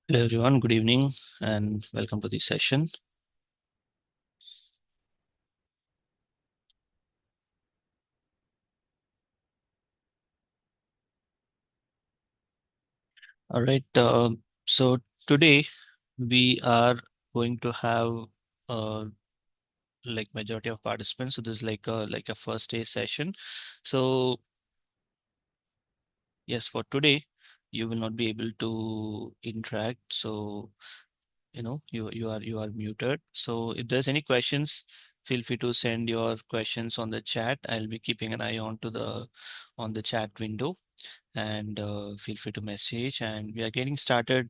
Hello everyone, good evening and welcome to the session. All right, so today we are going to have uh, like majority of participants. So this is like a first day session. So yes, for today you will not be able to interact. So you are muted. So if there's any questions, feel free to send your questions on the chat. I'll be keeping an eye on the chat window. And feel free to message. And we are getting started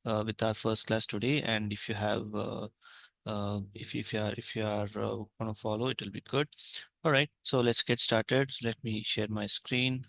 with our first class today. And if you have, if you are want to follow, it will be good. All right, so let's get started. So let me share my screen.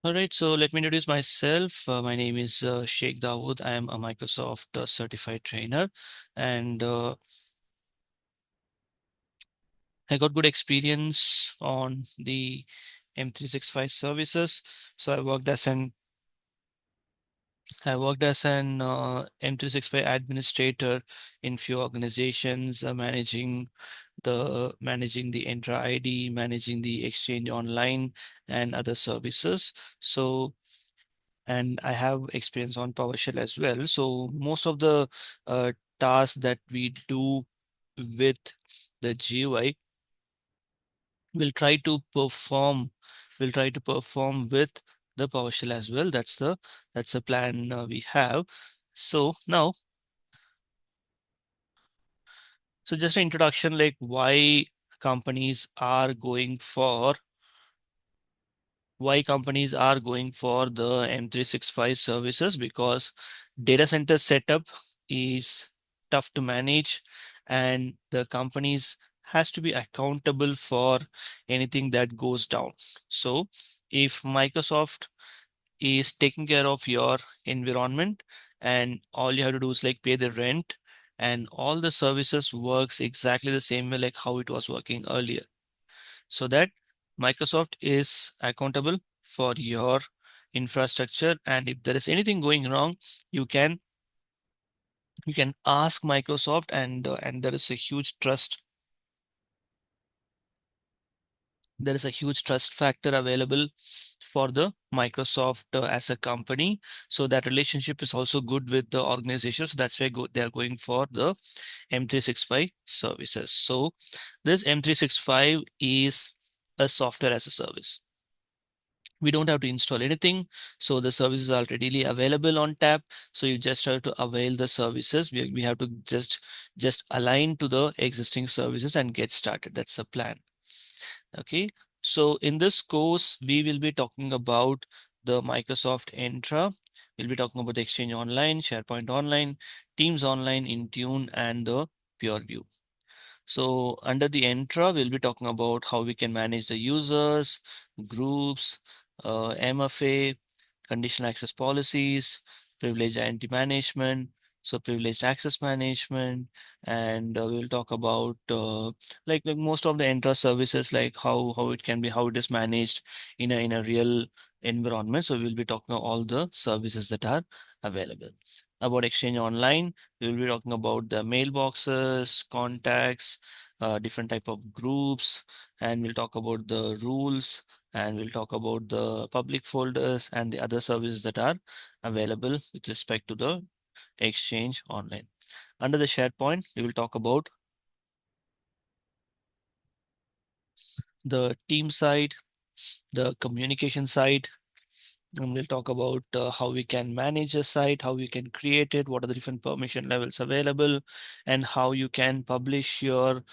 All right, so let me introduce myself. My name is Sheikh Dawood. I am a Microsoft certified trainer, and I got good experience on the M365 services. So I worked as an M365 administrator in few organizations, managing the Entra ID, managing the Exchange Online, and other services. So, and I have experience on PowerShell as well. So most of the tasks that we do with the GUI will try to perform will try to perform with the PowerShell as well. That's the plan we have. So now, so just an introduction, like companies are going for why companies are going for the M365 services, because data center setup is tough to manage, and the companies has to be accountable for anything that goes down. So if Microsoft is taking care of your environment, and all you have to do is like pay the rent, and all the services works exactly the same way like how it was working earlier, so that Microsoft is accountable for your infrastructure. And if there is anything going wrong, you can you can ask Microsoft, and there is a huge trust factor available for the Microsoft as a company. So that relationship is also good with the organization. So that's why they are going for the M365 services. So this M365 is a software as a service. We don't have to install anything, so the services are readily available on tap. So you just have to avail the services. We have to just align to the existing services and get started. That's the plan. Okay, so in this course we will be talking about the Microsoft Entra. We'll be talking about the Exchange Online, SharePoint Online, Teams Online, Intune, and the PureView. So under the Entra, we'll be talking about how we can manage the users, groups, MFA, conditional access policies, privileged identity management, so privileged access management, and we'll talk about like most of the Entra services, like how it is managed in a real environment. So we'll be talking about all the services that are available. About Exchange Online, we will be talking about the mailboxes, contacts, different type of groups, and we'll talk about the rules, and we'll talk about the public folders and the other services that are available with respect to the Exchange Online. Under the SharePoint, we will talk about the team side, the communication side, and we'll talk about how we can manage a site, how we can create it, what are the different permission levels available, and how you can publish your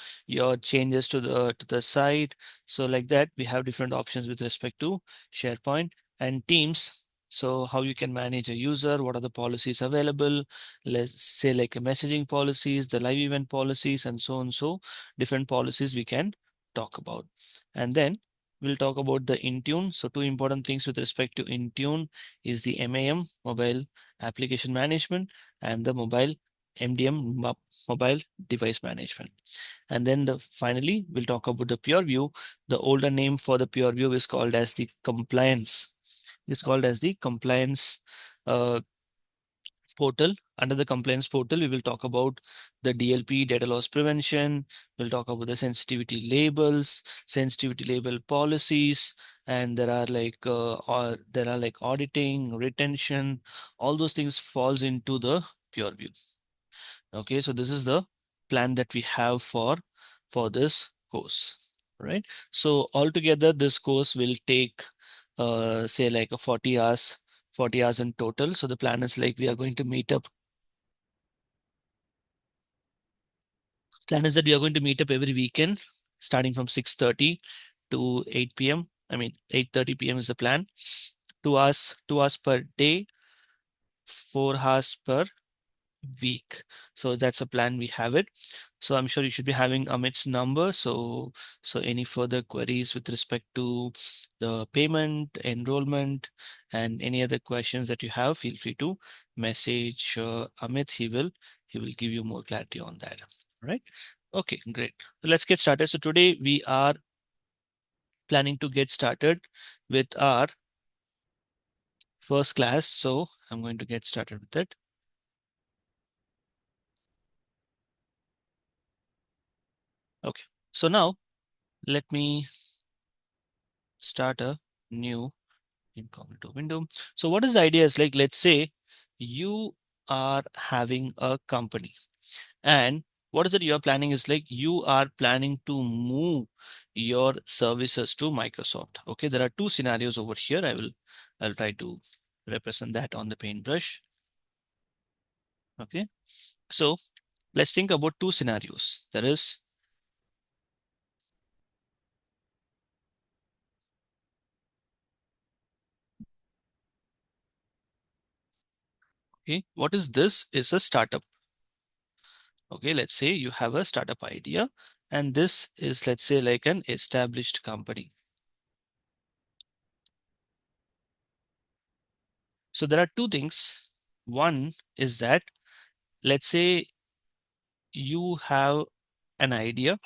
changes to the site. So like that, we have different options with respect to SharePoint and Teams. So how you can manage a user, what are the policies available, let's say like a messaging policies, the live event policies, and so on. So different policies we can talk about. And then we'll talk about the Intune. So two important things with respect to Intune is the MAM, mobile application management, and the mobile MDM, mobile device management. And then finally, we'll talk about the PureView. The older name for the PureView is called as the compliance. It's called as the compliance uh, portal. Under the compliance portal, we will talk about the DLP, data loss prevention. We'll talk about the sensitivity labels, sensitivity label policies, and there are like auditing, retention. All those things falls into the PureView. Okay, so this is the plan that we have for this course, right? So altogether, this course will take say like a 40 hours in total. So the plan is like we are going to meet up. Plan is that we are going to meet up every weekend, starting from 6:30 to 8 p.m. I mean, 8:30 p.m. is the plan. 2 hours per day, 4 hours per week. So that's a plan we have it. So I'm sure you should be having Amit's number. So any further queries with respect to the payment, enrollment, and any other questions that you have, feel free to message Amit. He will give you more clarity on that. All right. Okay, great. So let's get started. So today we are planning to get started with our first class. So I'm going to get started with it. Okay. So now let me start a new incognito window. So what is the idea is like, let's say you are having a company, and what is it you're planning is like you are planning to move your services to Microsoft. Okay, there are two scenarios over here. I'll try to represent that on the paintbrush. Okay, so let's think about two scenarios. There is, okay, what is this is a startup. Okay, let's say you have a startup idea, and this is, let's say, like an established company. So there are two things. One is that, let's say you have an idea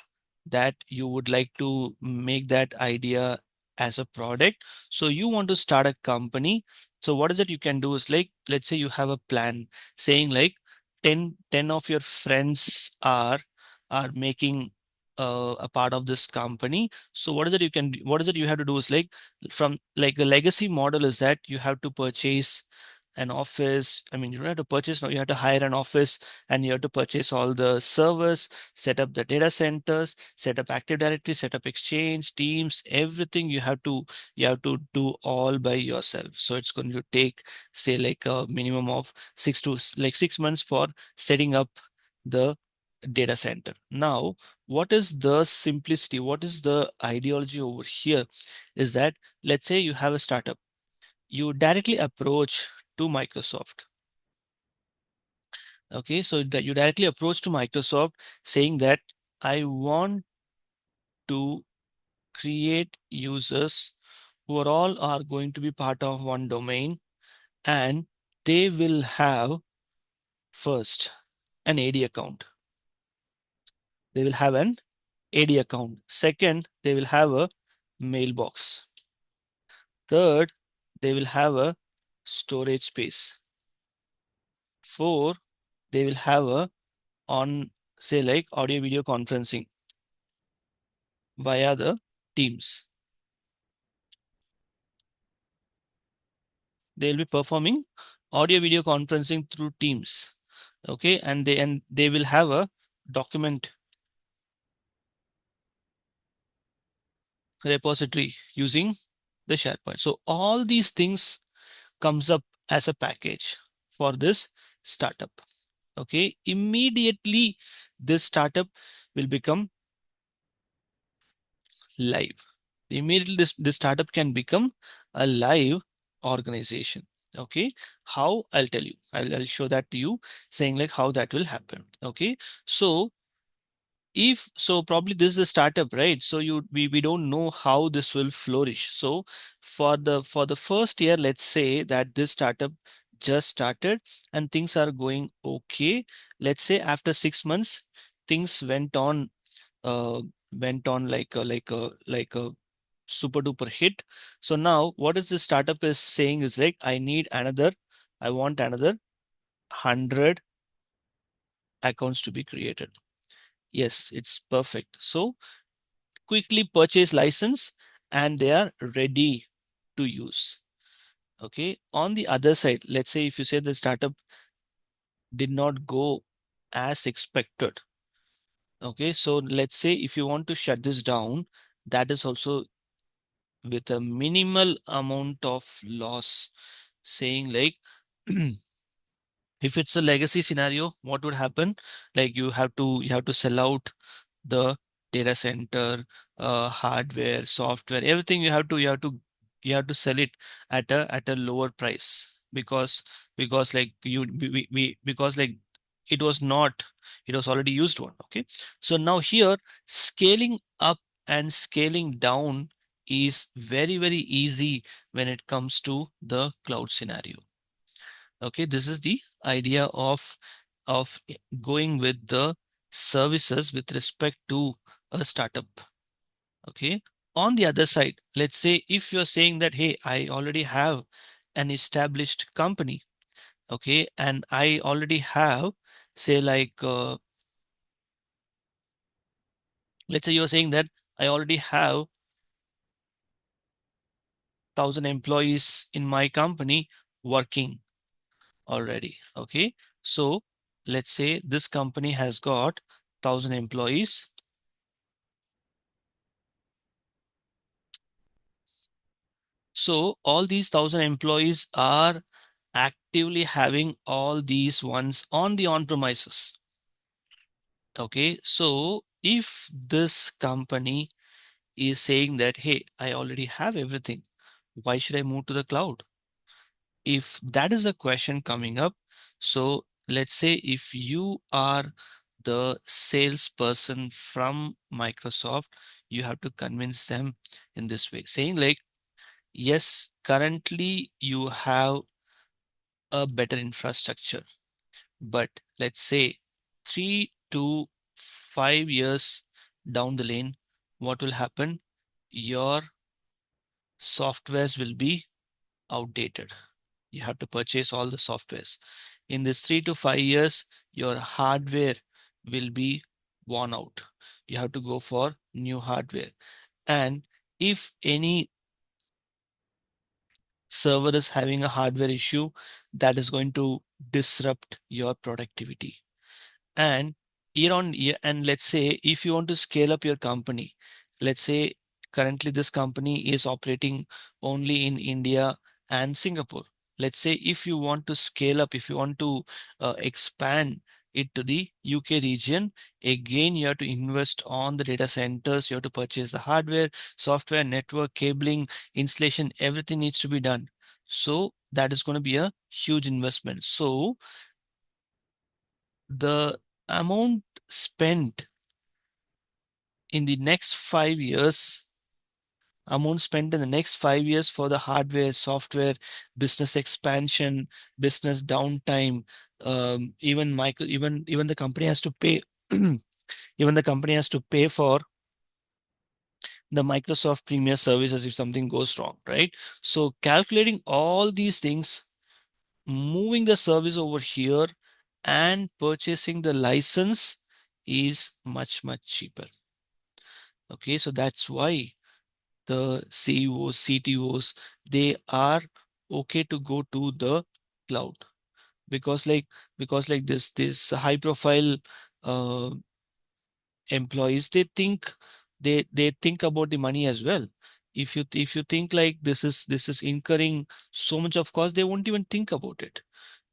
that you would like to make that idea as a product. So you want to start a company. So what is it you can do is like, let's say you have a plan saying like 10 of your friends are making a part of this company. So what is it you have to do is like, from like the legacy model is that you have to purchase an office. I mean, you don't have to purchase, no, you have to hire an office, and you have to purchase all the servers, set up the data centers, set up Active Directory, set up Exchange, Teams, everything you have to do all by yourself. So it's going to take, say, like a minimum of 6 months for setting up the data center. Now, what is the simplicity? What is the ideology over here? Is that, let's say you have a startup, you directly approach to Microsoft. Okay, so that you directly approach to Microsoft saying that I want to create users who are going to be part of one domain, and they will have first an AD account. They will have an AD account. Second, they will have a mailbox. Third, they will have a storage space. Four, they will have a on, say, like audio video conferencing via the Teams. They'll be performing audio video conferencing through Teams. Okay, and they will have a document repository using the SharePoint. So all these things comes up as a package for this startup. Okay, immediately this startup will become live. Immediately this startup can become a live organization. Okay, how? I'll tell you. I'll show that to you, saying like how that will happen. Okay, so if so, probably this is a startup, right? So we don't know how this will flourish. So for the first year, let's say that this startup just started and things are going okay. Let's say after 6 months, things uh went on like a super duper hit. So now what is this startup is saying is like, I want another 100 accounts to be created. Yes, it's perfect. So quickly purchase license and they are ready to use. Okay. On the other side, let's say if you say the startup did not go as expected. Okay. So let's say if you want to shut this down, that is also with a minimal amount of loss, saying like, if it's a legacy scenario, what would happen? Like you have to sell out the data center, hardware, software, everything. You have to sell it at a lower price, because like because like it was not it was already used one. Okay, so now here scaling up and scaling down is very very easy when it comes to the cloud scenario. Okay, this is the idea of going with the services with respect to a startup. Okay. On the other side, let's say if you're saying that, hey, I already have an established company, okay, and I already have, say, let's say you're saying that I already have 1,000 employees in my company working already. Okay. So let's say this company has got 1,000 employees. So all these 1,000 employees are actively having all these ones on the on-premises. Okay, so if this company is saying that, hey, I already have everything, why should I move to the cloud? If that is a question coming up, so let's say if you are the salesperson from Microsoft, you have to convince them in this way, saying like, yes, currently you have a better infrastructure, but let's say 3 to 5 years down the lane, what will happen? Your softwares will be outdated. You have to purchase all the softwares. In this 3 to 5 years, your hardware will be worn out. You have to go for new hardware. And if any server is having a hardware issue, that is going to disrupt your productivity. And year on year, and let's say if you want to scale up your company, let's say currently this company is operating only in India and Singapore. Let's say if you want to scale up, if you want to expand it to the UK region, again you have to invest on the data centers, you have to purchase the hardware, software, network, cabling, installation, everything needs to be done. So that is going to be a huge investment. So the amount spent in the next 5 years, amount spent in the next 5 years for the hardware, software, business expansion, business downtime, even the company has to pay, even the company has to pay for the Microsoft Premier services if something goes wrong, right? So calculating all these things, moving the service over here and purchasing the license is much, much cheaper. Okay, so that's why the CEOs, CTOs, they are okay to go to the cloud, because like this high profile uh, employees, they think about the money as well. If you think like this is incurring so much of cost, they won't even think about it,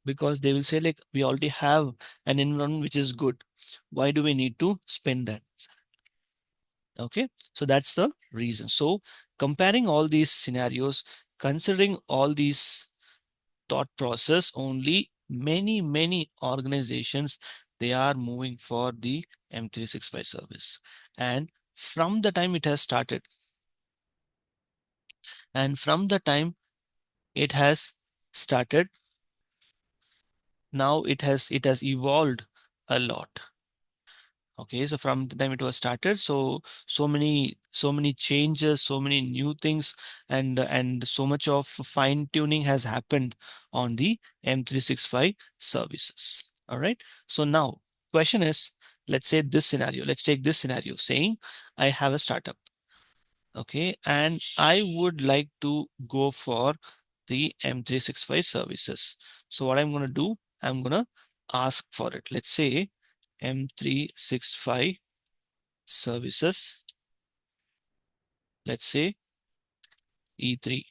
because they will say like, we already have an environment which is good. Why do we need to spend that? Okay, so that's the reason. So comparing all these scenarios, considering all these thought process, only many organizations, they are moving for the M365 service. And from the time it has started, and from the time it has started, now it has evolved a lot. Okay, so from the time it was started, so many changes, so many new things, and so much of fine tuning has happened on the M365 services. All right. So now question is, let's say this scenario, let's take this scenario saying I have a startup. Okay, and I would like to go for the M365 services. So what I'm going to do, I'm going to ask for it. Let's say M365 services, let's say E3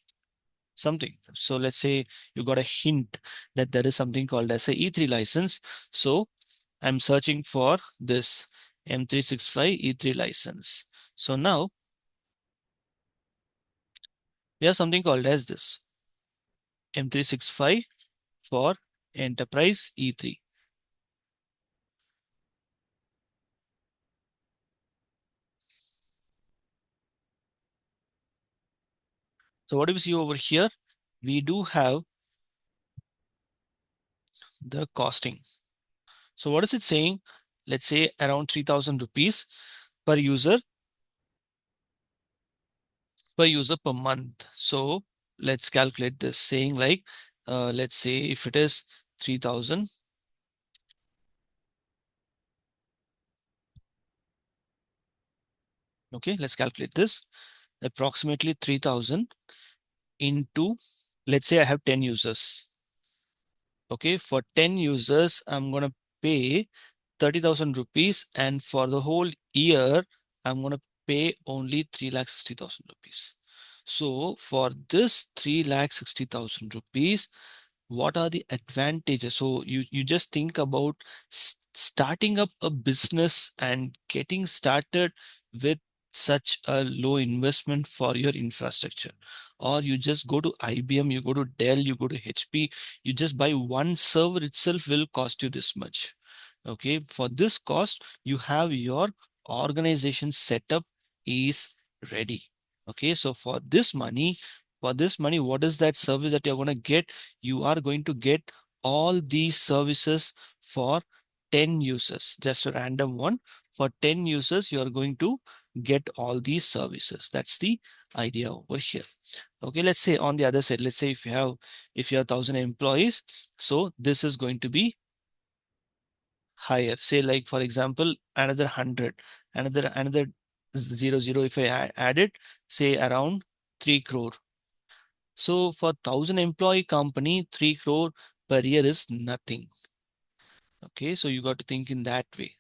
something. So let's say you got a hint that there is something called as a E3 license. So I'm searching for this M365 E3 license. So now we have something called as this M365 for enterprise E3. So what do we see over here? We do have the costing. So what is it saying? Let's say around 3,000 rupees per user per month. So let's calculate this, saying like, let's say if it is 3,000, okay, let's calculate this. Approximately 3,000 into, let's say I have 10 users. Okay, for 10 users, I'm going to pay 30,000 rupees, and for the whole year, I'm going to pay only 3,60,000 rupees. So for this 3,60,000 rupees, what are the advantages? So you just think about starting up a business and getting started with such a low investment for your infrastructure. Or you just go to IBM, you go to Dell, you go to HP, you just buy one server itself will cost you this much. Okay, for this cost, you have your organization setup is ready. Okay, so for this money, what is that service that you're going to get? You are going to get all these services for 10 users, just a random one. For 10 users, you are going to get all these services. That's the idea over here. Okay, let's say on the other side, let's say if you have 1,000 employees, so this is going to be higher. Say like for example, another 100, another 00. If I add it, say around 3 crore. So for 1,000 employee company, 3 crore per year is nothing. Okay, so you got to think in that way.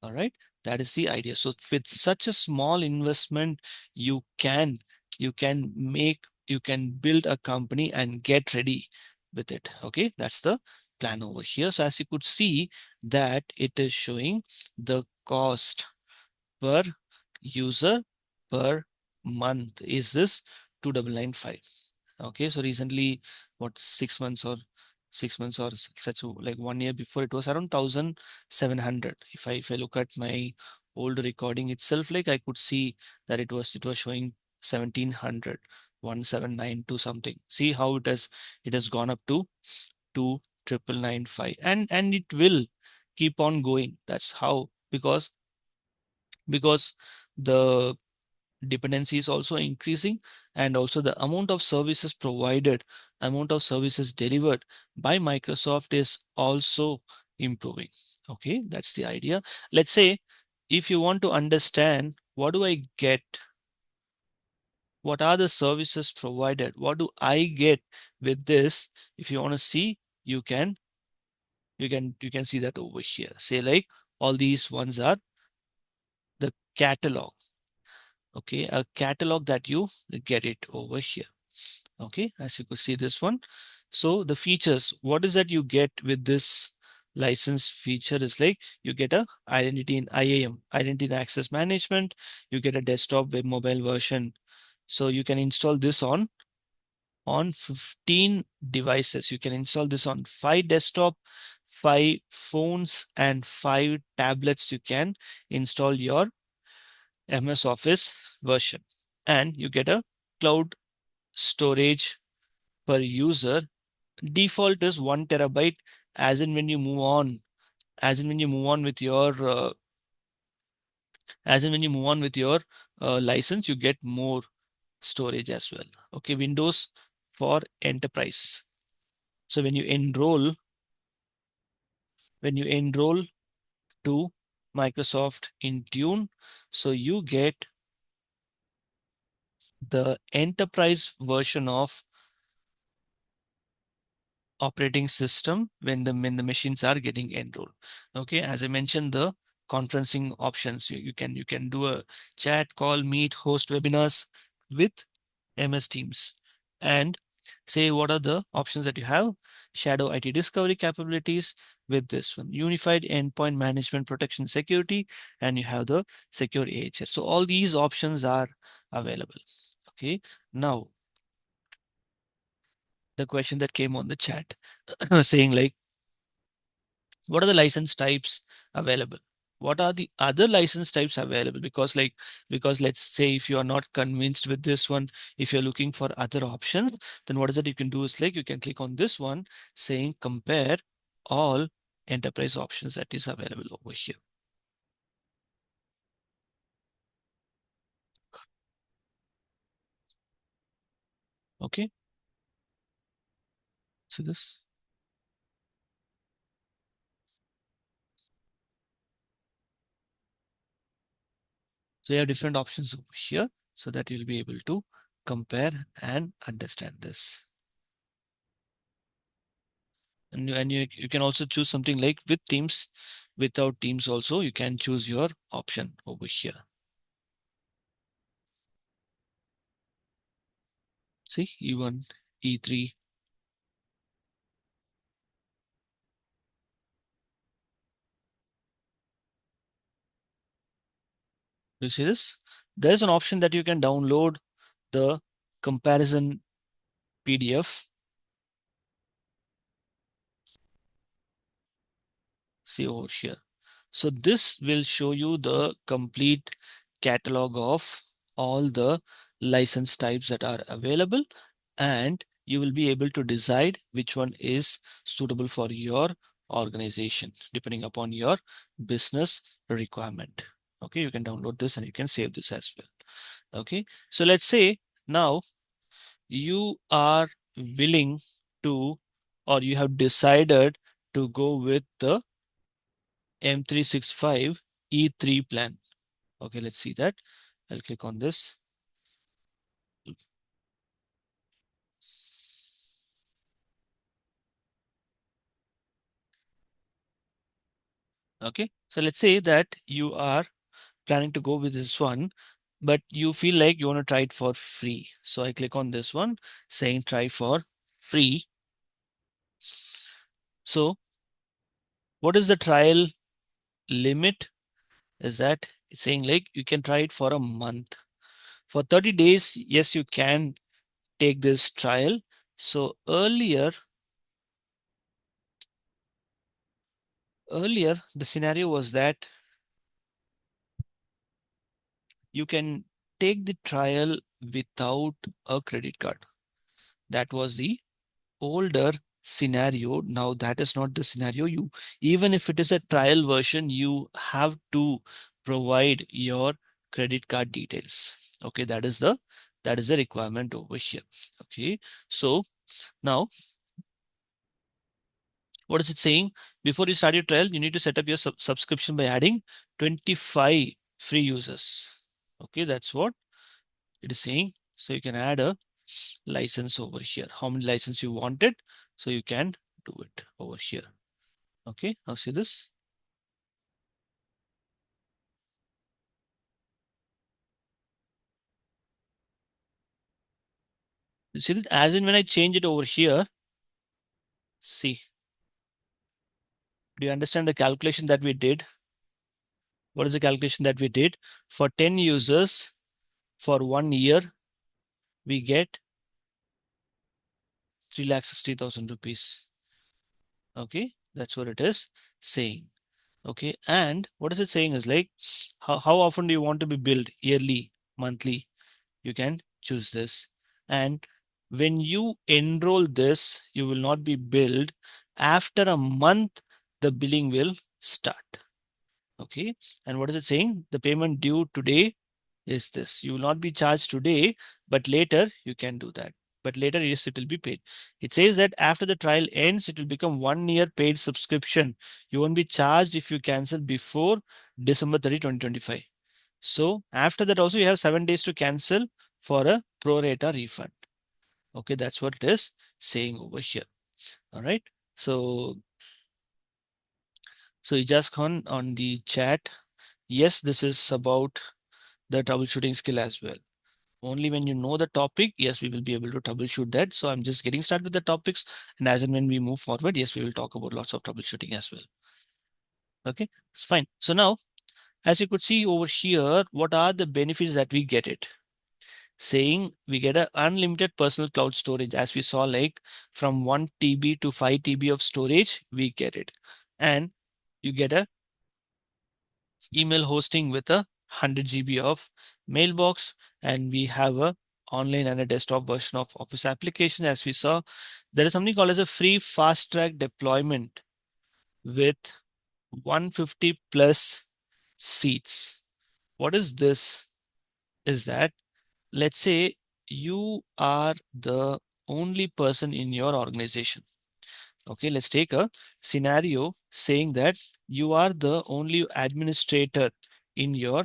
All right, that is the idea. So with such a small investment, you can build a company and get ready with it. Okay, that's the plan over here. So as you could see that it is showing the cost per user per month is this 2,995. Okay, so recently, what 6 months or 6 months or such like 1 year before, it was around 1,700. If I look at my old recording itself, like I could see that it was showing 1,700, 1,792 something. See how it has gone up to 2,995, and it will keep on going. That's how, because the dependency is also increasing, and also the amount of services provided, amount of services delivered by Microsoft is also improving. Okay, that's the idea. Let's say if you want to understand what do I get, what are the services provided, what do I get with this, if you want to see, you can see that over here. Say like all these ones are the catalog. Okay, a catalog that you get it over here. Okay, as you could see this one. So the features, what is that you get with this license feature is like you get a identity in IAM, identity and access management. You get a desktop web mobile version. So you can install this on on 15 devices. You can install this on 5 desktop, 5 phones, and 5 tablets. You can install your MS Office version, and you get a cloud storage per user. Default is 1 terabyte. As in when you move on, as in when you move on with your license, you get more storage as well. Okay, Windows for enterprise. So when you enroll to Microsoft Intune, so you get the enterprise version of operating system when the machines are getting enrolled. Okay, as I mentioned, the conferencing options, you can do a chat, call, meet, host webinars with MS Teams. And say what are the options that you have: shadow IT discovery capabilities with this one, unified endpoint management protection security, and you have the secure AHS. So all these options are available. Okay, now the question that came on the chat saying like, what are the license types available? What are the other license types available? Because let's say if you are not convinced with this one, if you're looking for other options, then what is it you can do is like you can click on this one saying compare all enterprise options that is available over here. Okay, so this. So you have different options over here so that you'll be able to compare and understand this. And you can also choose something like with Teams, without Teams also, you can choose your option over here. See, E1, E3. You see this? There's an option that you can download the comparison PDF. See over here. So this will show you the complete catalog of all the license types that are available, and you will be able to decide which one is suitable for your organization depending upon your business requirement. Okay, you can download this and you can save this as well. Okay, so let's say now you are willing to, or you have decided to go with the M365 E3 plan. Okay, let's see that. I'll click on this. Okay, so let's say that you are planning to go with this one, but you feel like you want to try it for free. So I click on this one saying try for free. So what is the trial limit? Is that it's saying like you can try it for a month. For 30 days, yes, you can take this trial. So earlier the scenario was that you can take the trial without a credit card. That was the older scenario. Now that is not the scenario. You, even if it is a trial version, you have to provide your credit card details. Okay, that is the requirement over here. Okay, so now what is it saying? Before you start your trial, you need to set up your subscription by adding 25 free users. Okay, that's what it is saying. So you can add a license over here. How many license you wanted? So you can do it over here. Okay, now see this. You see this? As in when I change it over here, see, do you understand the calculation that we did? What is the calculation that we did? For 10 users for 1 year, we get 3,60,000 rupees. Okay, that's what it is saying. Okay, and what is it saying is like how often do you want to be billed? Yearly, monthly? You can choose this. And when you enroll this, you will not be billed. After a month, the billing will start. Okay, and what is it saying? The payment due today is this. You will not be charged today, but later you can do that. But later, yes, it will be paid. It says that after the trial ends, it will become 1 year paid subscription. You won't be charged if you cancel before December 30, 2025. So after that also you have 7 days to cancel for a pro rata refund. Okay, that's what it is saying over here. All right. So you just gone on the chat. Yes, this is about the troubleshooting skill as well. Only when you know the topic, yes, we will be able to troubleshoot that. So I'm just getting started with the topics, and as and when we move forward, yes, we will talk about lots of troubleshooting as well. Okay, it's fine. So now, as you could see over here, what are the benefits that we get it? Saying we get an unlimited personal cloud storage, as we saw, like from 1 TB to 5 TB of storage, we get it. And you get a email hosting with a 100 GB of mailbox, and we have a online and a desktop version of Office application. As we saw, there is something called as a free fast track deployment with 150 plus seats. What is this? Is that, let's say you are the only person in your organization. Okay, let's take a scenario saying that you are the only administrator in your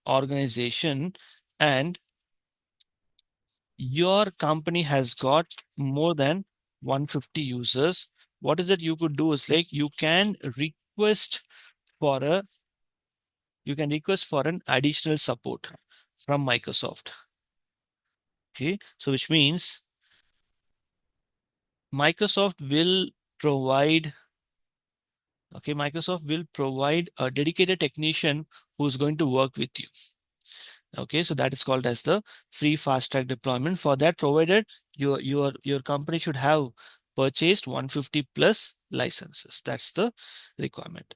organization, and your company has got more than 150 users. What is it you could do is like for a you can request for an additional support from Microsoft. Okay, so which means Microsoft will provide Microsoft will provide a dedicated technician who's going to work with you. Okay, so that is called as the free fast track deployment. For that, provided your company should have purchased 150 plus licenses. That's the requirement.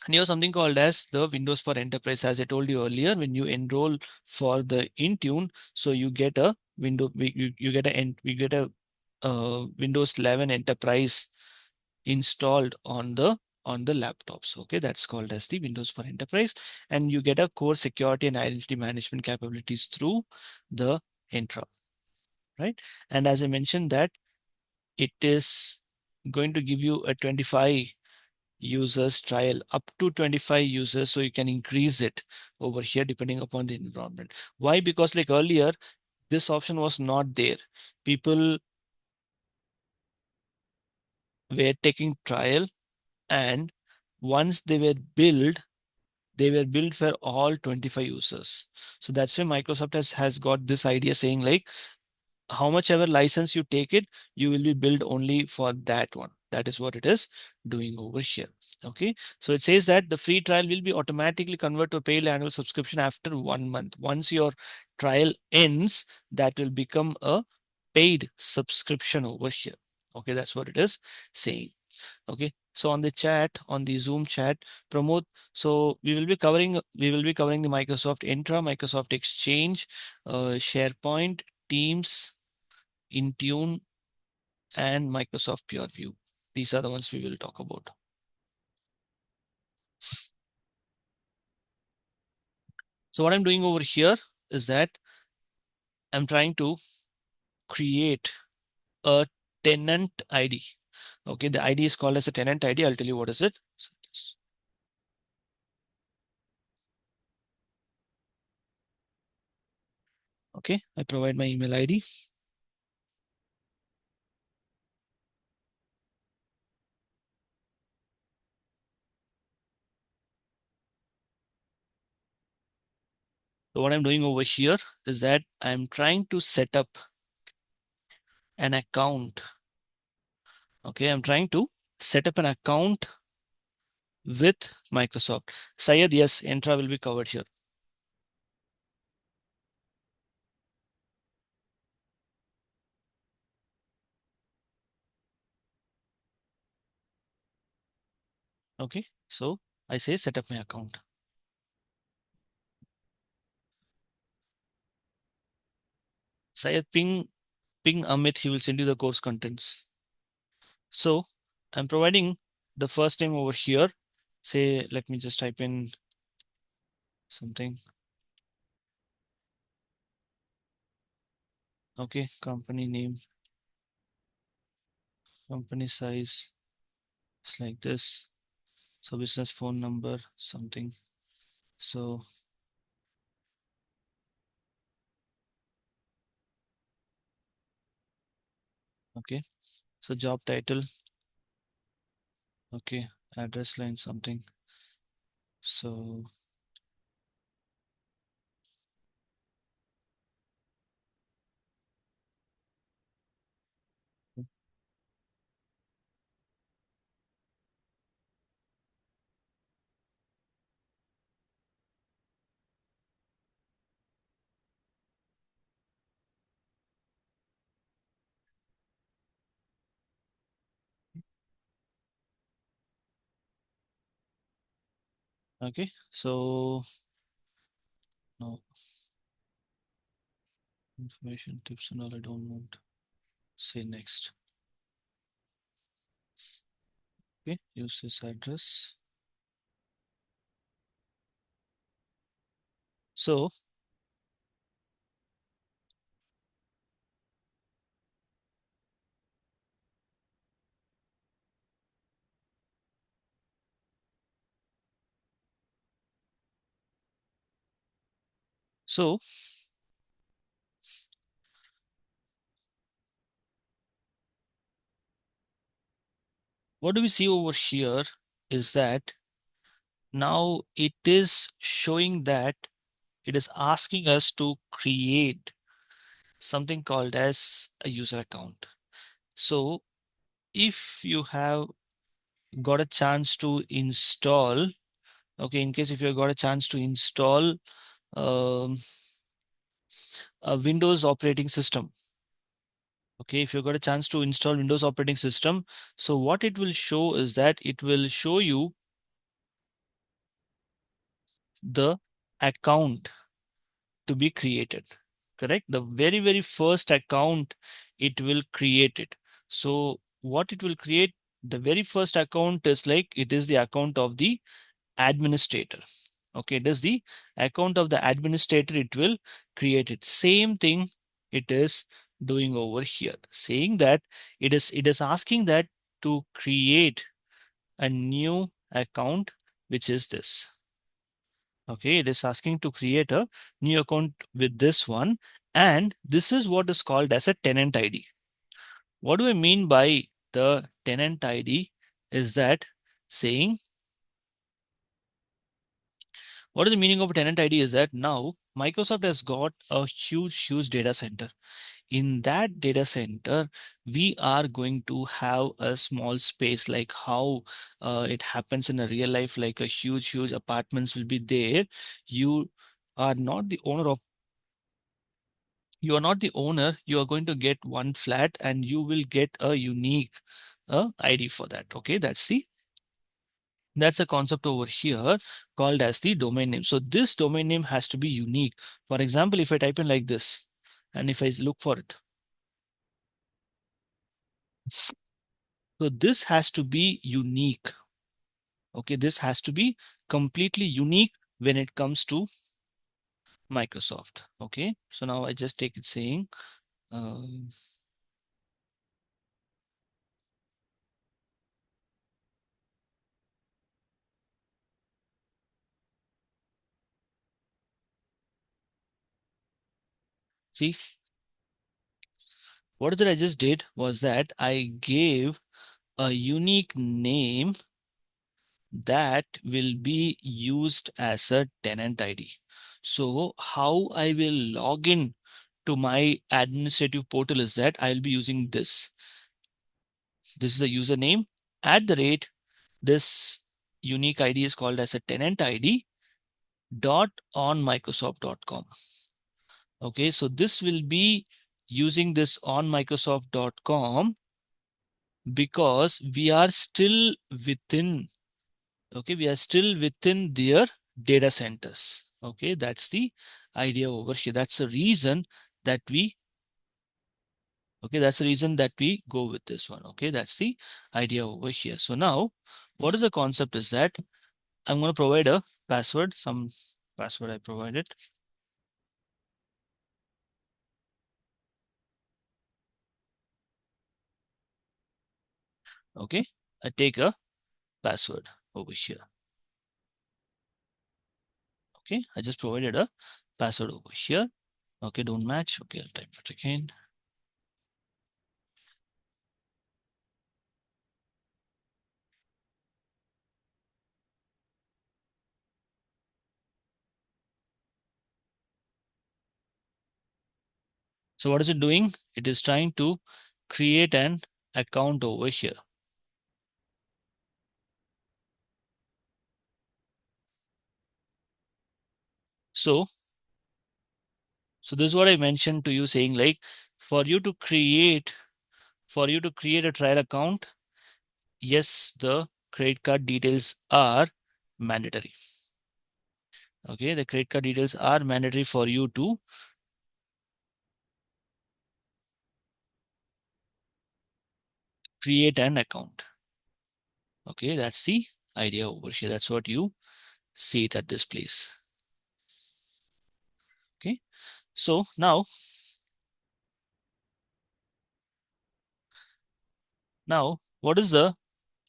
And you have something called as the Windows for Enterprise. As I told you earlier, when you enroll for the Intune, so you get a you get a Windows 11 Enterprise installed on the laptops. Okay, that's called as the Windows for Enterprise, and you get a core security and identity management capabilities through the Entra, right? And as I mentioned that it is going to give you a 25 users trial, up to 25 users, so you can increase it over here depending upon the environment. Why? Because like earlier, this option was not there. People were taking trial, and once they were built for all 25 users. So that's why Microsoft has got this idea saying like, how much ever license you take it, you will be billed only for that one. That is what it is doing over here. Okay, so it says that the free trial will be automatically converted to a paid annual subscription after 1 month. Once your trial ends, that will become a paid subscription over here. Okay, that's what it is saying. Okay, so on the chat, on the Zoom chat, Pramod, so we will be covering the Microsoft Entra, Microsoft Exchange, SharePoint, Teams, Intune, and Microsoft PureView. These are the ones we will talk about. So what I'm doing over here is that I'm trying to create a tenant ID. Okay, the ID is called as a tenant ID. I'll tell you what is it. Okay, I provide my email ID. So what I'm doing over here is that I'm trying to set up an account. Okay, I'm trying to set up an account with Microsoft. Syed, yes, Entra will be covered here. Okay, so I say set up my account. Say ping Amit, he will send you the course contents. So I'm providing the first name over here. Say, let me just type in something. Okay, company name, company size. It's like this. So business phone number, something. So okay. So job title. Okay. Address line, something. So okay. So no information, tips and all I don't want. Say next. Okay. Use this address. So so what do we see over here is that now it is showing that it is asking us to create something called as a user account. So if you have got a chance to install, okay, in case if you got a chance to install um, a Windows operating system, okay, if you got a chance to install Windows operating system, so what it will show is that it will show you the account to be created, correct? The very first account it will create it. So what it will create, the very first account is like it is the account of the administrator. Okay, it is the account of the administrator, it will create it. Same thing it is doing over here, saying that it is asking that to create a new account, which is this. Okay, it is asking to create a new account with this one. And this is what is called as a tenant ID. What do I mean by the tenant ID is that saying, what is the meaning of a tenant ID is that now Microsoft has got a huge data center. In that data center, we are going to have a small space like how it happens in a real life, like a huge apartments will be there. You are not the owner of you are not the owner, you are going to get one flat and you will get a unique ID for that. Okay, that's a concept over here called as the domain name. So this domain name has to be unique. For example, if I type in like this and if I look for it, so this has to be unique. Okay, this has to be completely unique when it comes to Microsoft. Okay, so now I just take it saying, um, see, what did I just did was that I gave a unique name that will be used as a tenant ID. So how I will log in to my administrative portal is that I'll be using this. This is a username at the rate. This unique ID is called as a tenant ID dot on Microsoft.com. Okay, so this will be using this on Microsoft.com because we are still within Okay, we are still within their data centers. Okay, that's the idea over here. That's the reason that we go with this one. Okay, that's the idea over here. So now, what is the concept is that I'm going to provide a password, some password I provided. Okay, I take a password over here. Okay, I just provided a password over here. Okay, don't match. Okay, I'll type it again. So what is it doing? It is trying to create an account over here. So this is what I mentioned to you, saying like for you to create a trial account, yes, the credit card details are mandatory. Okay, the credit card details are mandatory for you to create an account. Okay, that's the idea over here. That's what you see it at this place. Okay, so now what is the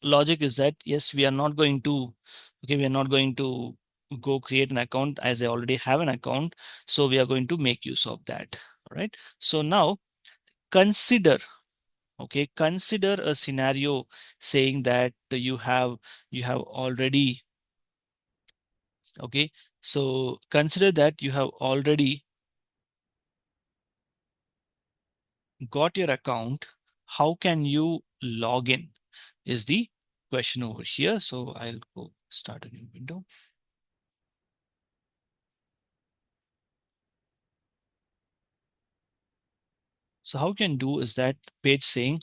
logic is that yes, we are not going to go create an account as I already have an account. So we are going to make use of that. All right. So now consider, consider a scenario saying that you have already, okay. So consider that you have already got your account. How can you log in is the question over here. So I'll go start a new window. So how you can do is that page saying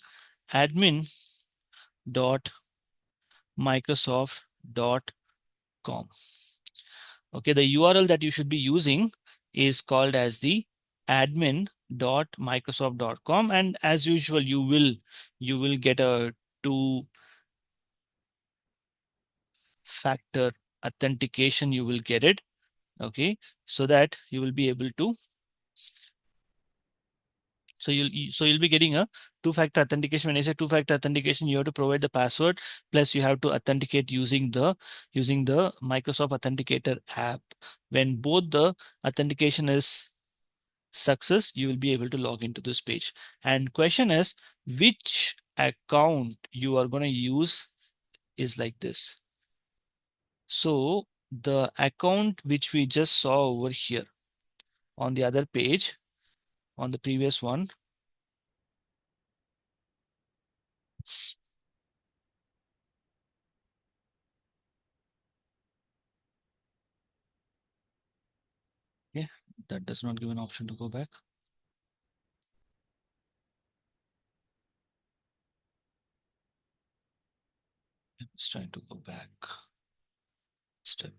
admin.microsoft.com. Okay, the URL that you should be using is called as the admin.microsoft.com, and as usual you will get a two-factor authentication. You will get it, okay, so that you will be able to you'll be getting a two-factor authentication. When I say two-factor authentication, you have to provide the password, plus you have to authenticate using the Microsoft Authenticator app. When both the authentication is success, you will be able to log into this page. And question is which account you are going to use is like this. So the account which we just saw over here on the other page, on the previous one, okay, that does not give an option to go back. It's trying to go back step.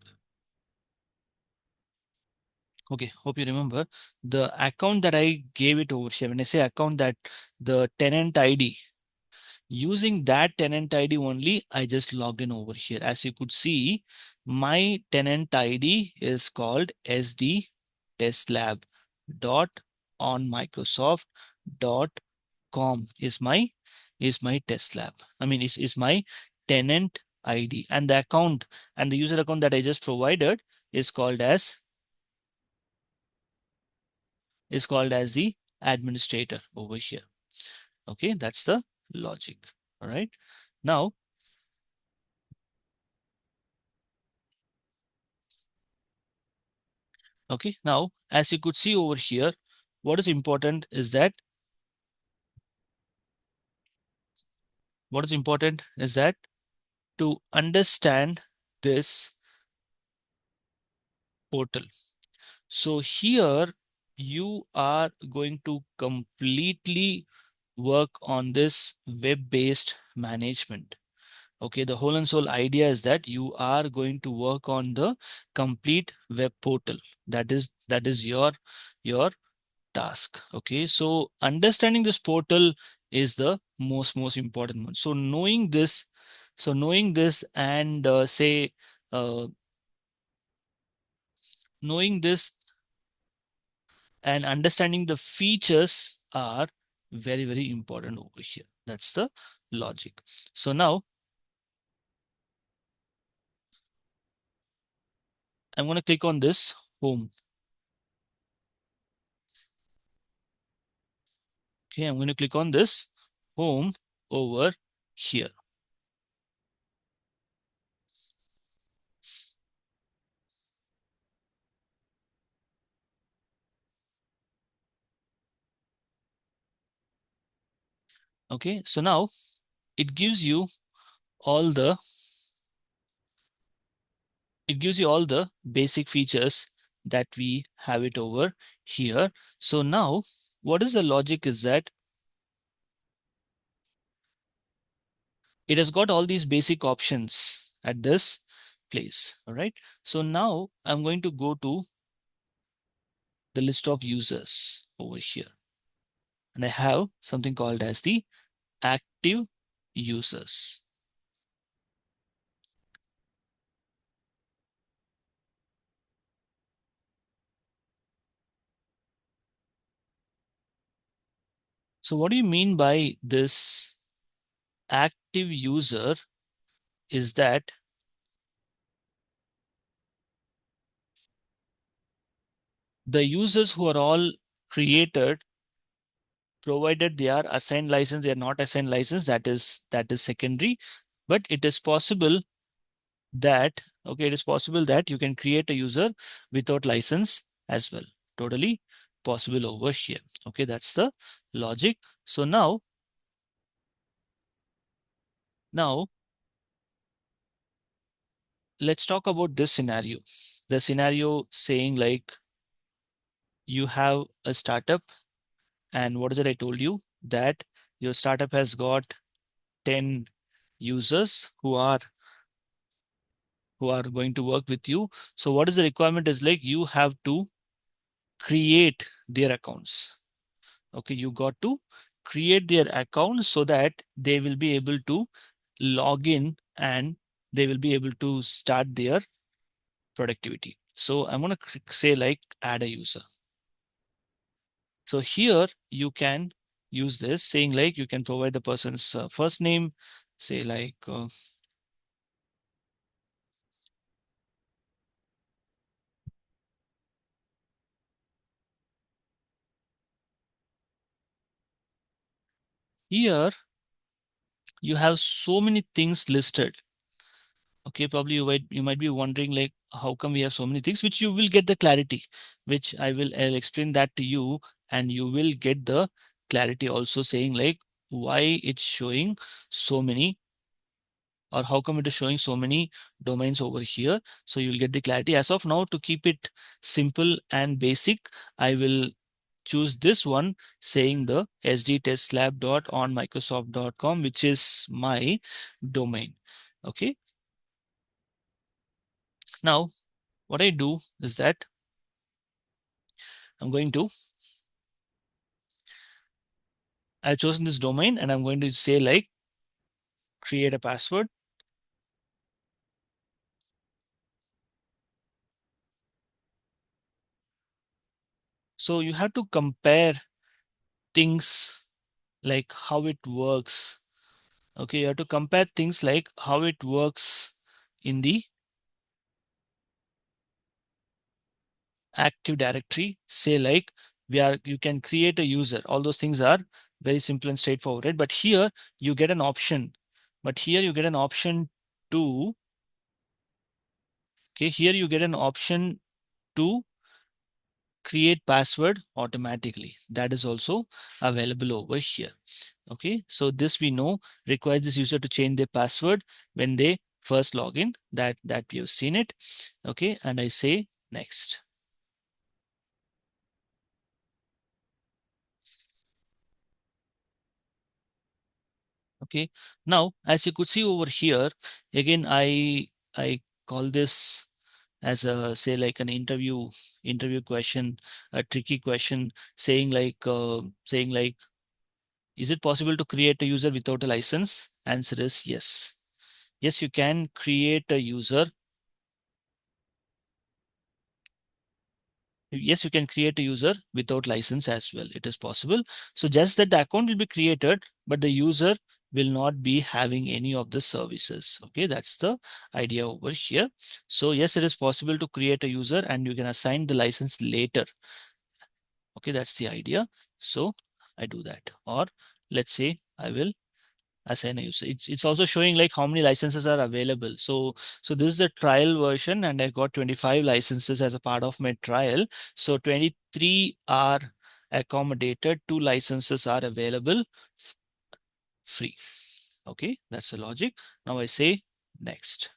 Okay, hope you remember the account that I gave it over here. When I say account, that the tenant ID, using that tenant ID only, I just logged in over here. As you could see, my tenant ID is called SD test lab dot on Microsoft dot com is my test lab. I mean, is my tenant ID, and the account and the user account that I just provided is called as the administrator over here. Okay, that's the logic. All right. Now, okay, now as you could see over here, what is important is that to understand this portal. So here you are going to completely work on this web-based management. Okay, the whole and sole idea is that you are going to work on the complete web portal. That is your task. Okay, so understanding this portal is the most important one. So knowing this and knowing this and understanding the features are very important over here. That's the logic. So now I'm going to click on this home. Okay, I'm going to click on this home over here. Okay, so now it gives you all the basic features that we have it over here. So now what is the logic is that it has got all these basic options at this place. All right. So now I'm going to go to the list of users over here. And I have something called as the active users. So what do you mean by this active user is that the users who are all created, provided they are assigned license, they are not assigned license, that is secondary. But it is possible that, okay, it is possible that you can create a user without license as well. Totally possible over here. Okay, that's the logic. So now let's talk about this scenario. The scenario saying like you have a startup, and what is it I told you? That your startup has got 10 users who are going to work with you. So what is the requirement is like you have to create their accounts. Okay, you got to create their accounts so that they will be able to log in and they will be able to start their productivity. So I'm going to say like add a user. So here you can use this saying like you can provide the person's first name, say like here you have so many things listed. Okay, probably you might be wondering like how come we have so many things, which you will get the clarity, which I'll explain that to you, and you will get the clarity also saying like why it's showing so many, or how come it is showing so many domains over here. So you'll get the clarity. As of now, to keep it simple and basic, I will choose this one saying the sdtestlab.onmicrosoft.com, which is my domain. Okay. Now, what I do is that I'm going to, I've chosen this domain and I'm going to say like create a password. So you have to compare things like how it works. Okay, you have to compare things like how it works in the Active Directory. Say like you can create a user. All those things are very simple and straightforward, right? But here you get an option. To, okay, here you get an option to create password automatically. That is also available over here. Okay, so this we know requires this user to change their password when they first log in. That we have seen it. Okay, and I say next. Okay. Now, as you could see over here, again, I call this as a, say, like an interview question, a tricky question, saying like, is it possible to create a user without a license? Answer is yes. Yes, you can create a user. Yes, you can create a user without license as well. It is possible. So just that the account will be created, but the user will not be having any of the services. Okay, that's the idea over here. So yes, it is possible to create a user and you can assign the license later. Okay, that's the idea. So I do that. Or let's say I will assign a user. It's also showing like how many licenses are available. So this is the trial version and I got 25 licenses as a part of my trial. So 23 are accommodated, 2 licenses are available free. Okay, that's the logic. Now I say next.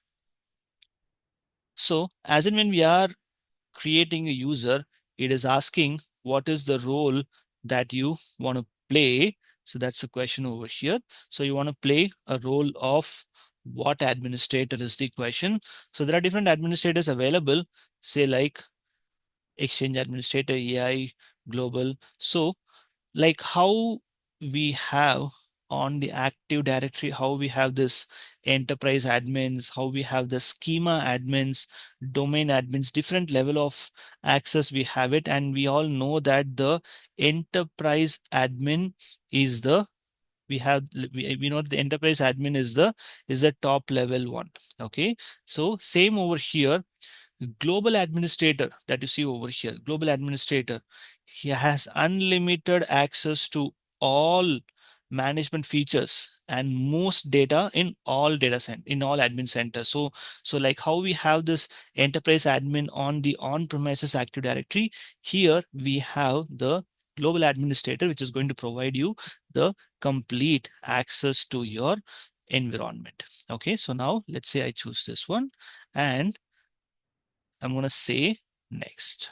So as in when we are creating a user, it is asking what is the role that you want to play. So that's the question over here. So you want to play a role of what administrator is the question. So there are different administrators available, say like Exchange Administrator, AI, Global. So like how we have on the Active Directory, how we have this enterprise admins, how we have the schema admins, domain admins, different level of access we have it. And we all know that the enterprise admin is the, we know the enterprise admin is the top level one. Okay. So same over here, global administrator that you see over here, global administrator, he has unlimited access to all management features and most data in all data center, in all admin centers. So like how we have this enterprise admin on the on-premises Active Directory, here we have the global administrator, which is going to provide you the complete access to your environment. Okay, so now let's say I choose this one and I'm going to say next.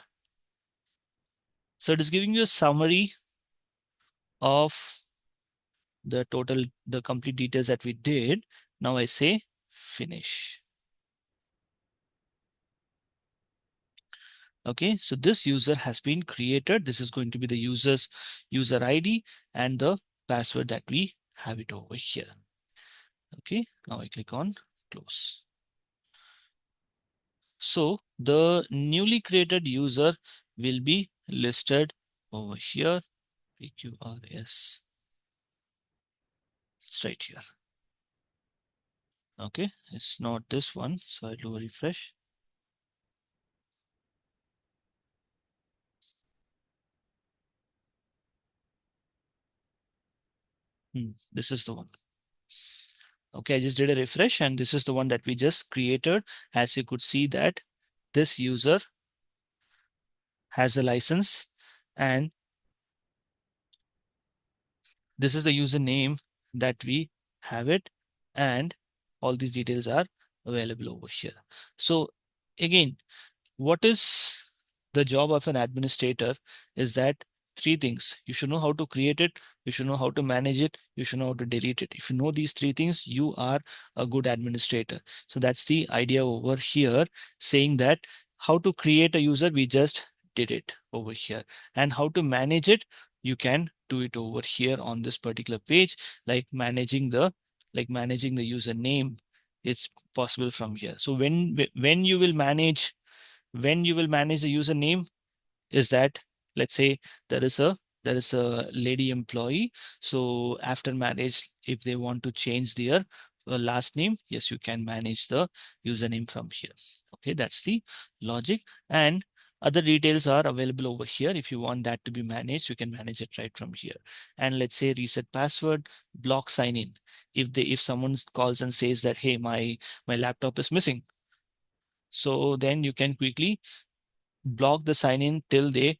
So it is giving you a summary of the complete details that we did. Now I say finish. Okay, so this user has been created. This is going to be the user's user ID and the password that we have it over here. Okay, now I click on close. So the newly created user will be listed over here. PQRS straight here. Okay, it's not this one, so I'll do a refresh. This is the one. Okay, I just did a refresh and this is the one that we just created. As you could see that this user has a license and this is the username that we have it, and all these details are available over here. So again, what is the job of an administrator is that three things. You should know how to create it, you should know how to manage it, you should know how to delete it. If you know these three things, you are a good administrator. So that's the idea over here, saying that how to create a user, we just did it over here, and how to manage it, you can do it over here on this particular page, like managing the username. It's possible from here. So when you will manage the username is that, let's say there is a lady employee, so after marriage if they want to change their last name, yes, you can manage the username from here. Okay, that's the logic, and other details are available over here. If you want that to be managed, you can manage it right from here. And let's say reset password, block sign in. If someone calls and says that, hey, my laptop is missing, so then you can quickly block the sign in till they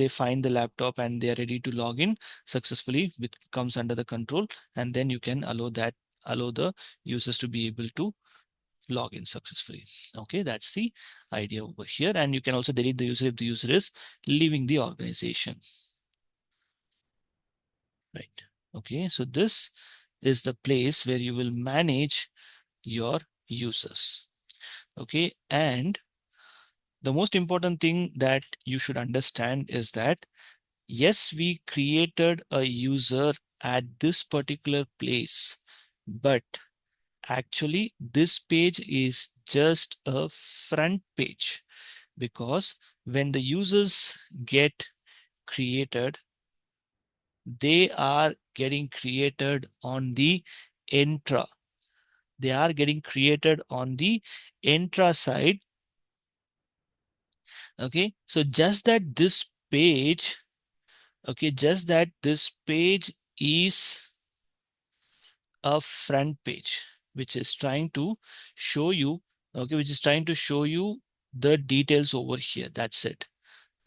find the laptop and they are ready to log in successfully, which comes under the control, and then you can allow the users to be able to log in successfully. Okay, that's the idea over here. And you can also delete the user if the user is leaving the organization. Right. Okay, so this is the place where you will manage your users. Okay, and the most important thing that you should understand is that yes, we created a user at this particular place, but actually this page is just a front page, because when the users get created, they are getting created on the Entra. They are getting created on the Entra side. Okay, so just that this page, okay, just that this page is a front page, which is trying to show you, okay, which is trying to show you the details over here. That's it.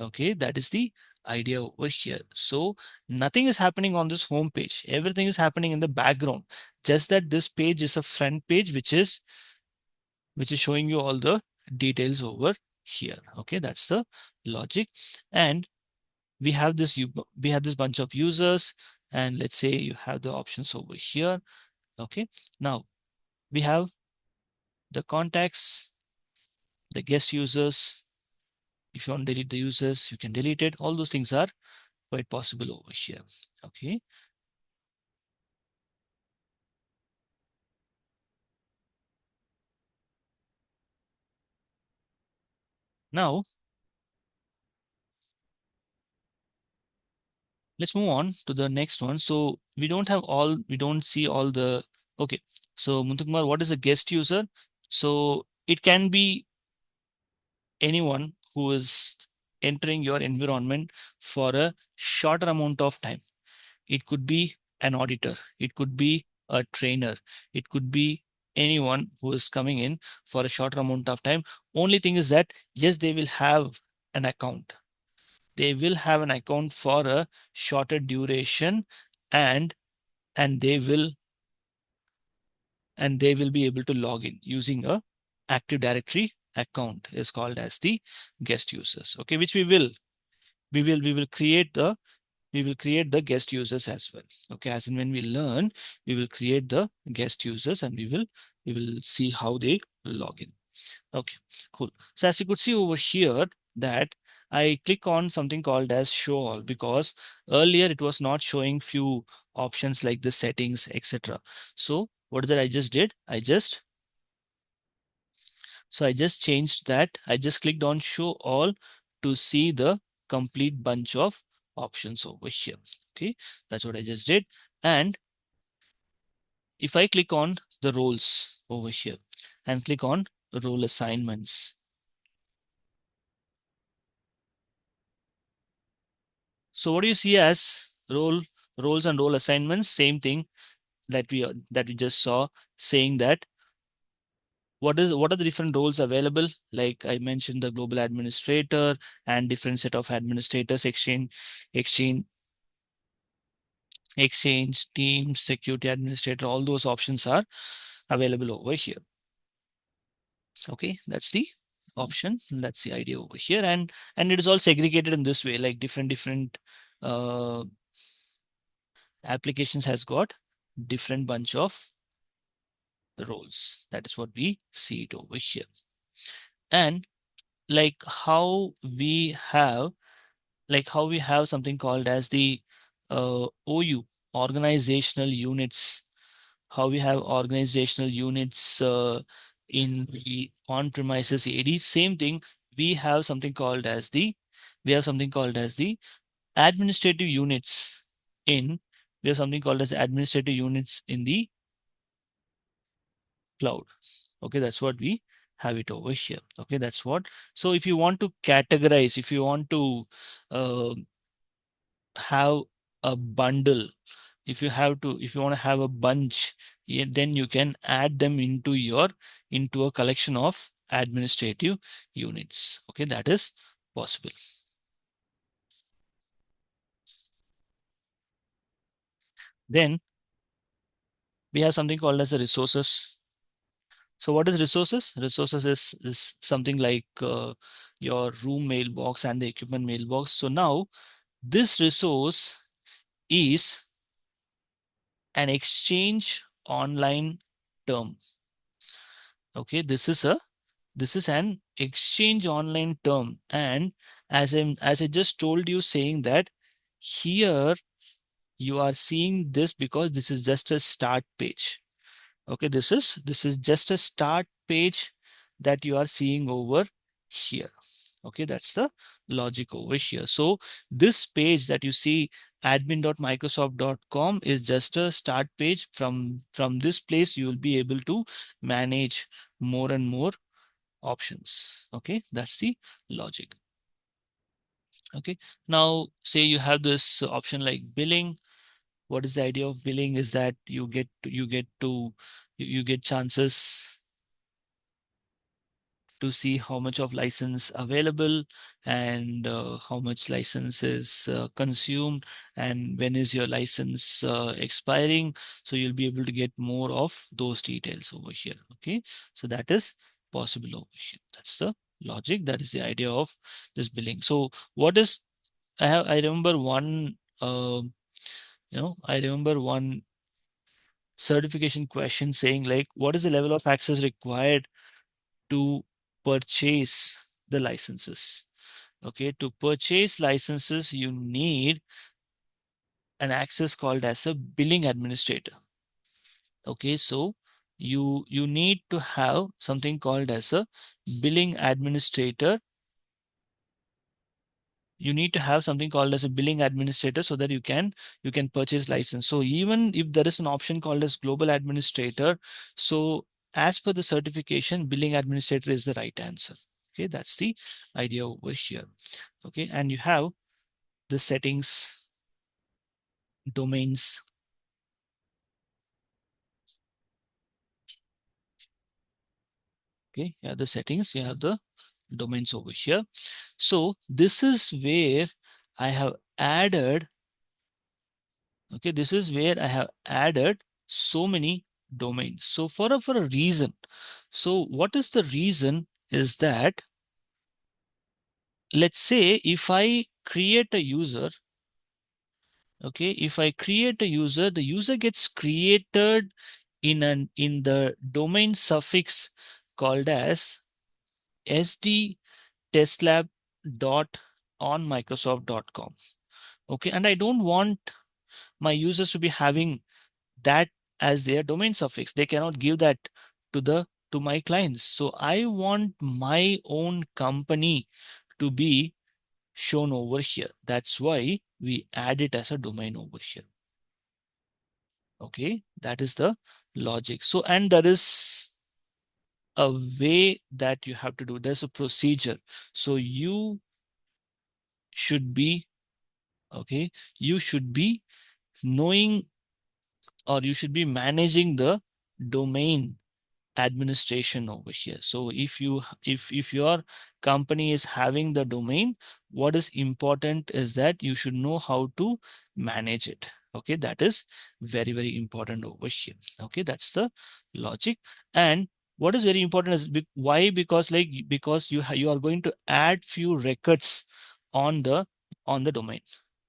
Okay, that is the idea over here. So nothing is happening on this home page. Everything is happening in the background. Just that this page is a front page, which is showing you all the details over here. Okay, that's the logic. And we have this bunch of users, and let's say you have the options over here. Okay, now we have the contacts, the guest users. If you want to delete the users, you can delete it. All those things are quite possible over here. Okay, now let's move on to the next one. So we don't see all the, okay. So Muntakumar, what is a guest user? So it can be anyone who is entering your environment for a shorter amount of time. It could be an auditor, it could be a trainer, it could be anyone who is coming in for a shorter amount of time. Only thing is that yes, they will have an account. They will have an account for a shorter duration, and and they will and they will be able to log in using a Active Directory account, is called as the guest users. Okay, which we will create the guest users as well. Okay, as in when we learn, we will create the guest users, and we will see how they log in. Okay, cool. So as you could see over here that I click on something called as show all, because earlier it was not showing few options like the settings, etc. So what that I just did, I just changed that. I just clicked on show all to see the complete bunch of options over here. Okay, that's what I just did. And if I click on the roles over here and click on role assignments, so what do you see as roles and role assignments? Same thing that we just saw, saying that what are the different roles available. Like I mentioned, the global administrator and different set of administrators, exchange, team, security administrator. All those options are available over here. Okay, that's the option. That's the idea over here, and it is all segregated in this way, like different uh, applications has got different bunch of roles. That is what we see it over here. And like how we have something called as the OU, organizational units. How we have organizational units in the on-premises AD. Same thing. We have something called as the administrative units in. We have something called as administrative units in the cloud. Okay, that's what we have it over here. Okay, that's what. So if you want to categorize, if you want to uh, have a bundle, if you want to have a bunch, yeah, then you can add them into a collection of administrative units. Okay, that is possible. Then we have something called as the resources. So what is resources? Resources is something like your room mailbox and the equipment mailbox. So now this resource is an exchange online term. Okay, this is an exchange online term, and as I just told you, saying that here you are seeing this because this is just a start page. Okay, this is just a start page that you are seeing over here. Okay, that's the logic over here. So this page that you see, admin.microsoft.com, is just a start page. From this place you will be able to manage more and more options. Okay, that's the logic. Okay, now say you have this option like billing. What is the idea of billing? Is that you get chances to see how much of license available, and how much license is consumed, and when is your license expiring. So you'll be able to get more of those details over here. Okay, so that is possible over here. That's the logic. That is the idea of this billing. So what is, I remember one, I remember one certification question saying like, what is the level of access required to purchase the licenses? Okay, to purchase licenses, you need an access called as a billing administrator. Okay, so you need to have something called as a billing administrator. You need to have something called as a billing administrator so that you can purchase license. So even if there is an option called as global administrator, so as per the certification, billing administrator is the right answer. Okay, that's the idea over here. Okay, and you have the settings, domains. Okay, yeah, the settings, you have the domains over here. So this is where I have added, okay, this is where I have added so many domains. So for a reason. So what is the reason is that, let's say if I create a user, okay, if I create a user, the user gets created in the domain suffix called as sdtestlab dot on microsoft.com. Okay, and I don't want my users to be having that as their domain suffix. They cannot give that to my clients. So I want my own company to be shown over here. That's why we add it as a domain over here. Okay, that is the logic. So, and there is a way that you have to do. There's a procedure. So you should be, okay, you should be knowing, or you should be managing the domain administration over here. So if your company is having the domain, what is important is that you should know how to manage it. Okay, that is very, very important over here. Okay, that's the logic. And what is very important is why? Because like, because you are going to add few records on the domain.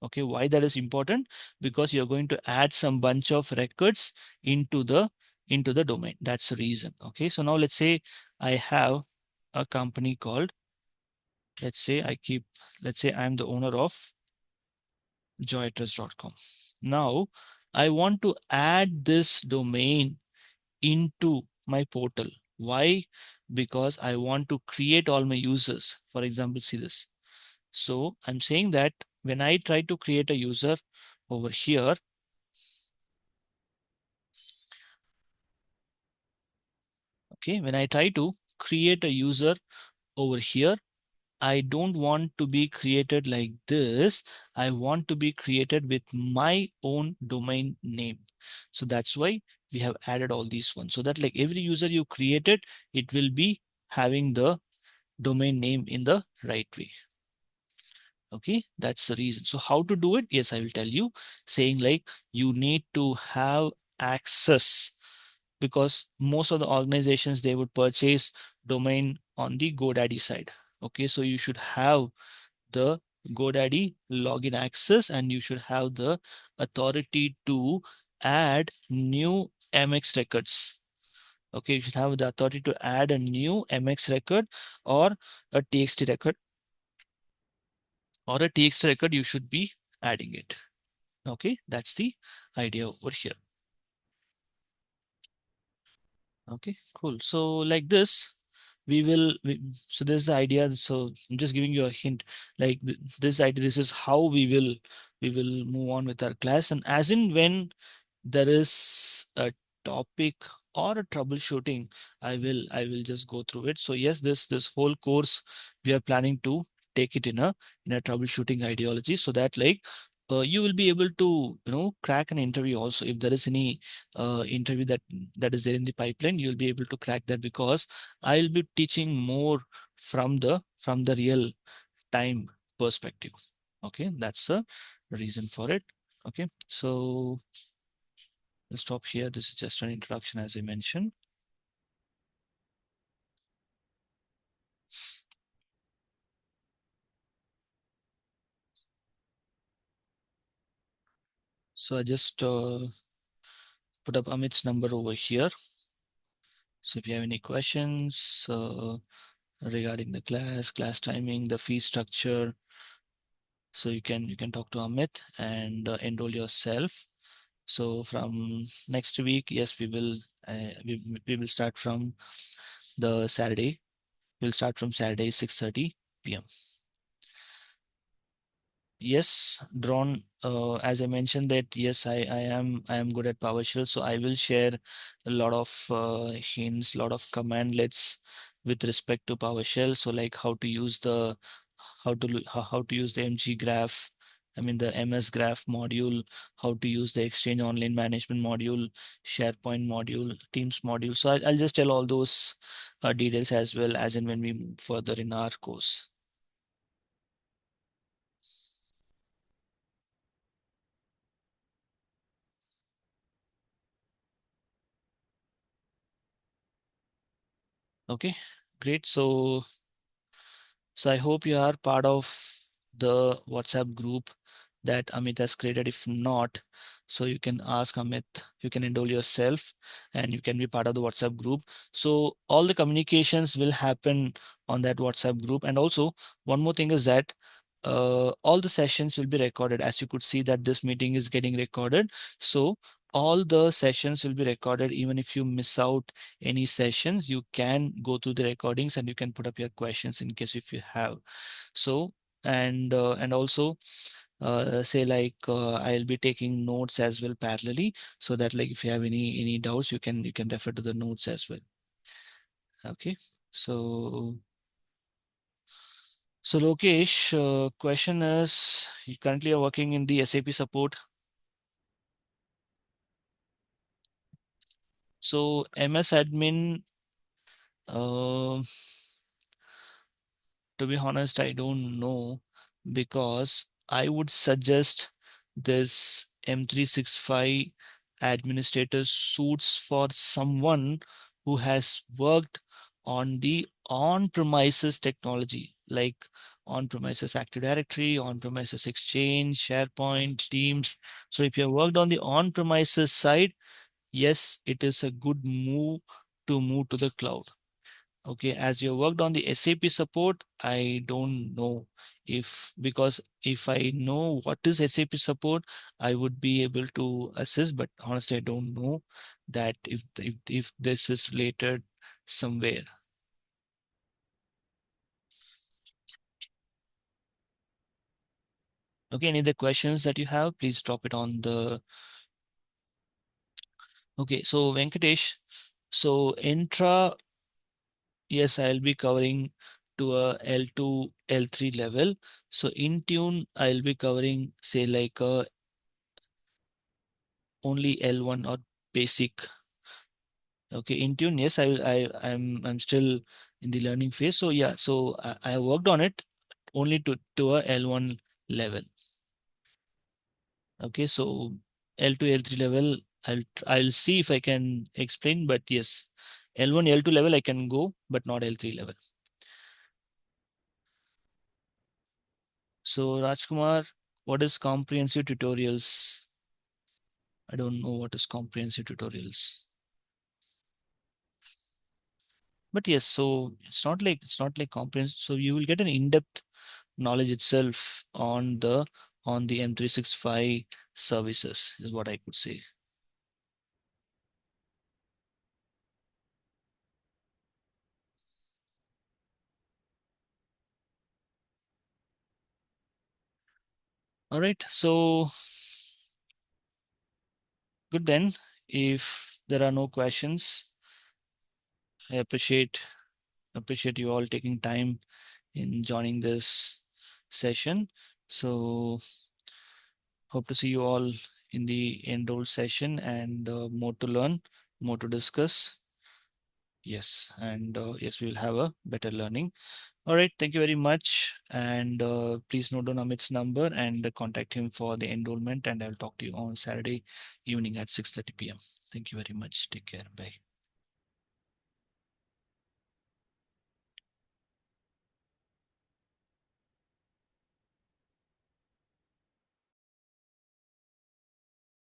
Okay, why that is important? Because you're going to add some bunch of records into the domain. That's the reason. Okay, so now let's say I have a company called, let's say I'm the owner of joytrust.com. Now I want to add this domain into my portal. Why? Because I want to create all my users. For example, see this. So I'm saying that when I try to create a user over here, okay, when I try to create a user over here, I don't want to be created like this. I want to be created with my own domain name. So that's why we have added all these ones, so that like every user you created, it will be having the domain name in the right way. Okay, that's the reason. So how to do it? Yes, I will tell you, saying like you need to have access, because most of the organizations, they would purchase domain on the GoDaddy side. Okay, so you should have the GoDaddy login access, and you should have the authority to add new MX records. Okay, you should have the authority to add a new MX record or a TXT record, or a TXT record, you should be adding it. Okay, that's the idea over here. Okay, cool. So like this, so this is the idea. So I'm just giving you a hint, like this idea, this is how we will move on with our class. And as in when there is a topic or a troubleshooting, I will just go through it. So yes, this whole course we are planning to take it in a troubleshooting ideology, so that like you will be able to crack an interview also. If there is any interview that is there in the pipeline, you'll be able to crack that, because I'll be teaching more from the real time perspective. Okay, that's the reason for it. Okay, so let's stop here. This is just an introduction, as I mentioned. So I just put up Amit's number over here. So if you have any questions regarding the class timing, the fee structure, so you can talk to Amit and enroll yourself. So from next week, yes, we will start from the Saturday. We'll start from Saturday 6:30 p.m. Yes, drawn. As I mentioned that yes, I am good at PowerShell, so I will share a lot of hints, lot of commandlets with respect to PowerShell. So like how to use the how to use the MG graph, I mean the MS graph module, how to use the Exchange Online Management module, SharePoint module, Teams module. So I'll just tell all those details as well as in when we move further in our course. Okay, great. So I hope you are part of the WhatsApp group that Amit has created. If not, so you can ask Amit, you can enroll yourself and you can be part of the WhatsApp group. So all the communications will happen on that WhatsApp group. And also one more thing is that all the sessions will be recorded. As you could see that this meeting is getting recorded. So all the sessions will be recorded. Even if you miss out any sessions, you can go through the recordings and you can put up your questions in case if you have. So and also say like I'll be taking notes as well parallelly, so that like if you have any doubts, you can refer to the notes as well. Okay, so Lokesh, question is, you currently are working in the SAP support. So MS admin, uh, to be honest, I don't know, because I would suggest this M365 administrator suits for someone who has worked on the on-premises technology, like on-premises Active Directory, on-premises Exchange, SharePoint, Teams. So if you have worked on the on-premises side, yes, it is a good move to the cloud. Okay, as you worked on the SAP support, I don't know if, because if I know what is SAP support, I would be able to assist, but honestly, I don't know that if this is related somewhere. Okay, any other questions that you have, please drop it on the. Okay, so Venkatesh, so Entra, yes, I'll be covering to a L2, L3 level. So in tune, I'll be covering say like a only L1 or basic. Okay, in tune, yes, I'm still in the learning phase. So yeah, so I worked on it only to a L1 level. Okay, so L2, L3 level, I'll see if I can explain, but yes, L1, L2 level I can go, but not L3 level. So Rajkumar, what is comprehensive tutorials? I don't know what is comprehensive tutorials. But yes, so it's not like comprehensive. So you will get an in-depth knowledge itself on the M365 services is what I could say. All right, so good then. If there are no questions, I appreciate you all taking time in joining this session. So hope to see you all in the enroll session and more to learn, more to discuss. Yes, and yes, we will have a better learning. All right, thank you very much. And please note down Amit's number and contact him for the enrollment. And I'll talk to you on Saturday evening at 6:30 p.m. Thank you very much. Take care. Bye.